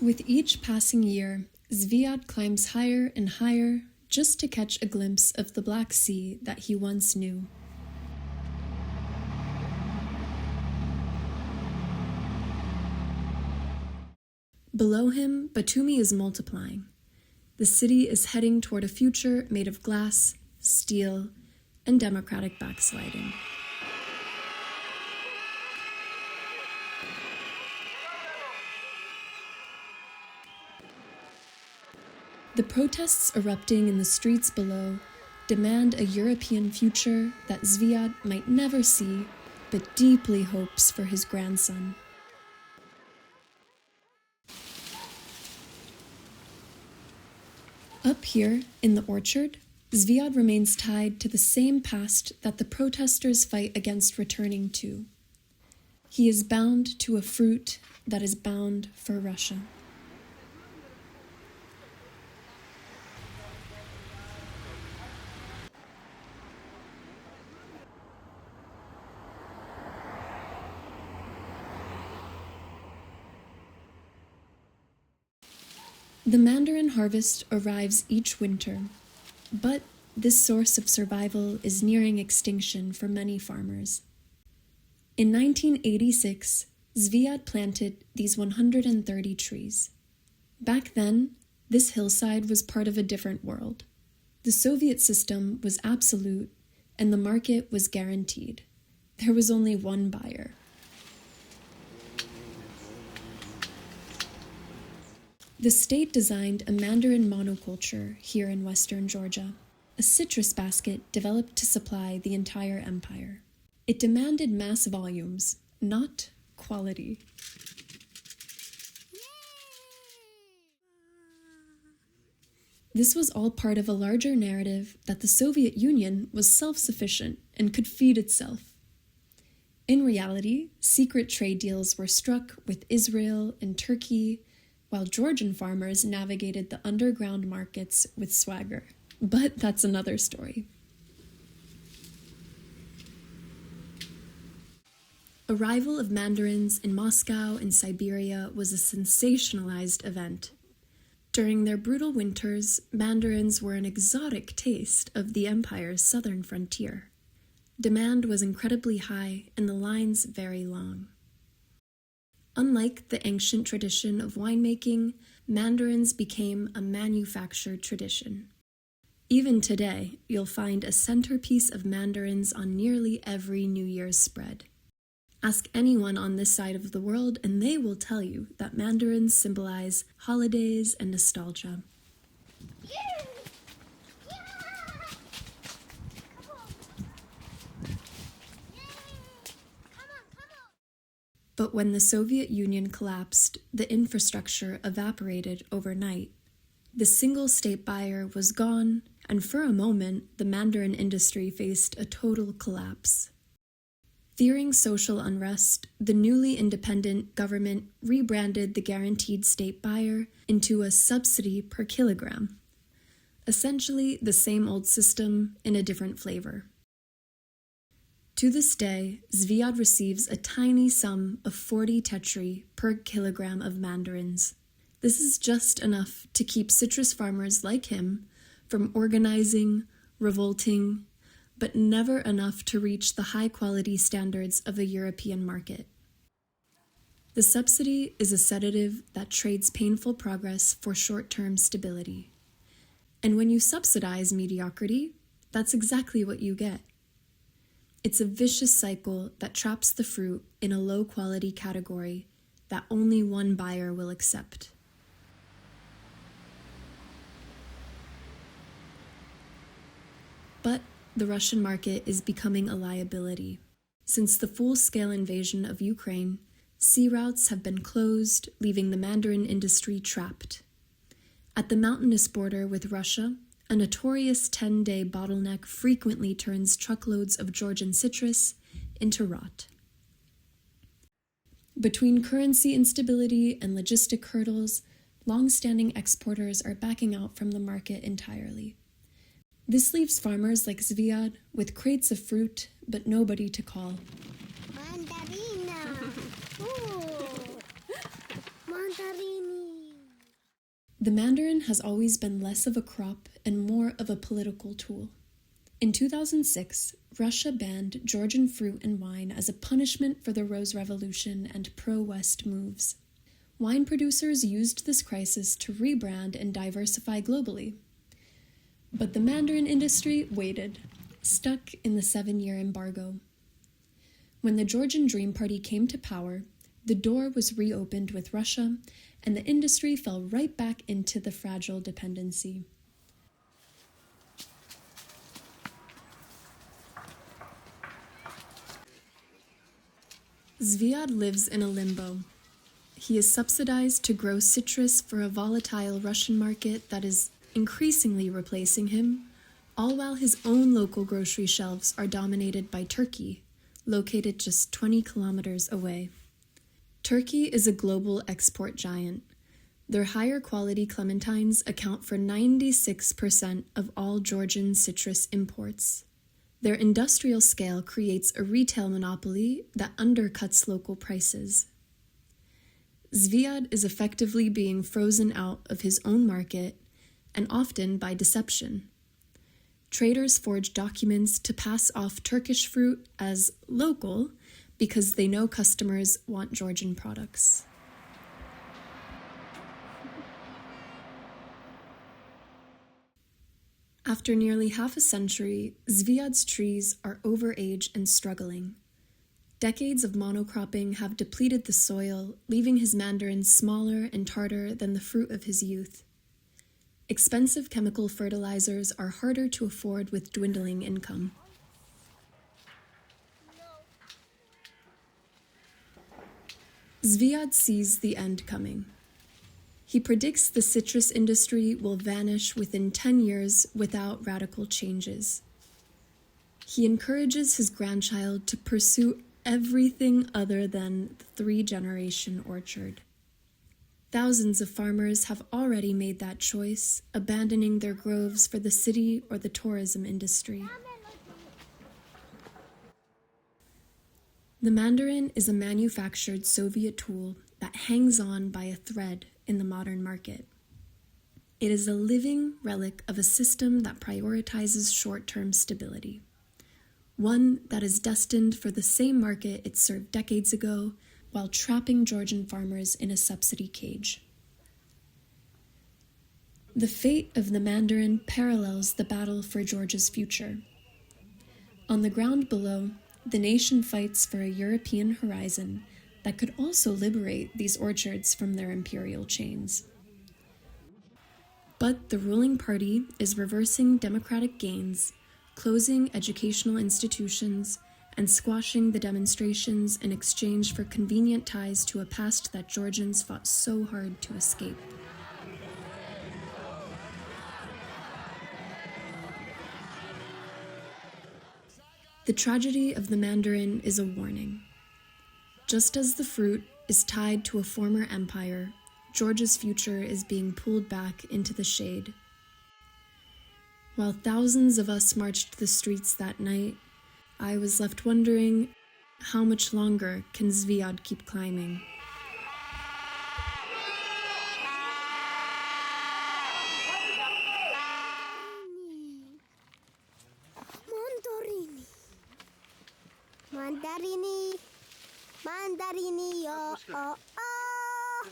With each passing year, Zviad climbs higher and higher just to catch a glimpse of the Black Sea that he once knew. Below him, Batumi is multiplying. The city is heading toward a future made of glass, steel, and democratic backsliding. The protests erupting in the streets below demand a European future that Zviad might never see, but deeply hopes for his grandson. Up here, in the orchard, Zviad remains tied to the same past that the protesters fight against returning to. He is bound to a fruit that is bound for Russia. The mandarin harvest arrives each winter, but this source of survival is nearing extinction for many farmers. In 1986, Zviad planted these 130 trees. Back then, this hillside was part of a different world. The Soviet system was absolute, and the market was guaranteed. There was only one buyer. The state designed a mandarin monoculture here in western Georgia, a citrus basket developed to supply the entire empire. It demanded mass volumes, not quality. This was all part of a larger narrative that the Soviet Union was self-sufficient and could feed itself. In reality, secret trade deals were struck with Israel and Turkey, while Georgian farmers navigated the underground markets with swagger. But that's another story. Arrival of mandarins in Moscow and Siberia was a sensationalized event. During their brutal winters, mandarins were an exotic taste of the empire's southern frontier. Demand was incredibly high and the lines very long. Unlike the ancient tradition of winemaking, mandarins became a manufactured tradition. Even today, you'll find a centerpiece of mandarins on nearly every New Year's spread. Ask anyone on this side of the world and they will tell you that mandarins symbolize holidays and nostalgia. But when the Soviet Union collapsed, the infrastructure evaporated overnight. The single state buyer was gone, and for a moment, the mandarin industry faced a total collapse. Fearing social unrest, the newly independent government rebranded the guaranteed state buyer into a subsidy per kilogram. Essentially, the same old system in a different flavor. To this day, Zviad receives a tiny sum of 40 tetri per kilogram of mandarins. This is just enough to keep citrus farmers like him from organizing, revolting, but never enough to reach the high-quality standards of a European market. The subsidy is a sedative that trades painful progress for short-term stability. And when you subsidize mediocrity, that's exactly what you get. It's a vicious cycle that traps the fruit in a low-quality category that only one buyer will accept. But the Russian market is becoming a liability. Since the full-scale invasion of Ukraine, sea routes have been closed, leaving the mandarin industry trapped. At the mountainous border with Russia, a notorious 10-day bottleneck frequently turns truckloads of Georgian citrus into rot. Between currency instability and logistic hurdles, long-standing exporters are backing out from the market entirely. This leaves farmers like Zviad with crates of fruit, but nobody to call. Mandarina! Ooh. Mandarini! The mandarin has always been less of a crop and more of a political tool. In 2006, Russia banned Georgian fruit and wine as a punishment for the Rose Revolution and pro-West moves. Wine producers used this crisis to rebrand and diversify globally. But the mandarin industry waited, stuck in the 7-year embargo. When the Georgian Dream Party came to power, the door was reopened with Russia, and the industry fell right back into the fragile dependency. Zviad lives in a limbo. He is subsidized to grow citrus for a volatile Russian market that is increasingly replacing him, all while his own local grocery shelves are dominated by Turkey, located just 20 kilometers away. Turkey is a global export giant. Their higher quality clementines account for 96% of all Georgian citrus imports. Their industrial scale creates a retail monopoly that undercuts local prices. Zviad is effectively being frozen out of his own market, and often by deception. Traders forge documents to pass off Turkish fruit as local because they know customers want Georgian products. After nearly half a century, Zviad's trees are overaged and struggling. Decades of monocropping have depleted the soil, leaving his mandarins smaller and tarter than the fruit of his youth. Expensive chemical fertilizers are harder to afford with dwindling income. Zviad sees the end coming. He predicts the citrus industry will vanish within 10 years without radical changes. He encourages his grandchild to pursue everything other than the 3-generation orchard. Thousands of farmers have already made that choice, abandoning their groves for the city or the tourism industry. The mandarin is a manufactured Soviet tool that hangs on by a thread in the modern market. It is a living relic of a system that prioritizes short-term stability, one that is destined for the same market it served decades ago, while trapping Georgian farmers in a subsidy cage. The fate of the mandarin parallels the battle for Georgia's future. On the ground below, the nation fights for a European horizon that could also liberate these orchards from their imperial chains. But the ruling party is reversing democratic gains, closing educational institutions, and squashing the demonstrations in exchange for convenient ties to a past that Georgians fought so hard to escape. The tragedy of the mandarin is a warning. Just as the fruit is tied to a former empire, Georgia's future is being pulled back into the shade. While thousands of us marched the streets that night, I was left wondering, how much longer can Zviad keep climbing? Mandarini, mandarini, oh, oh, oh.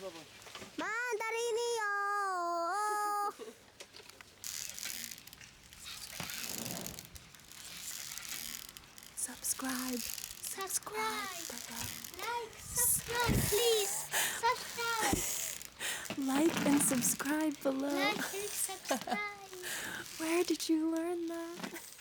Mandarini, oh, oh. Subscribe. Like, subscribe, please. Subscribe. Like and subscribe below. Like and subscribe. Where did you learn that?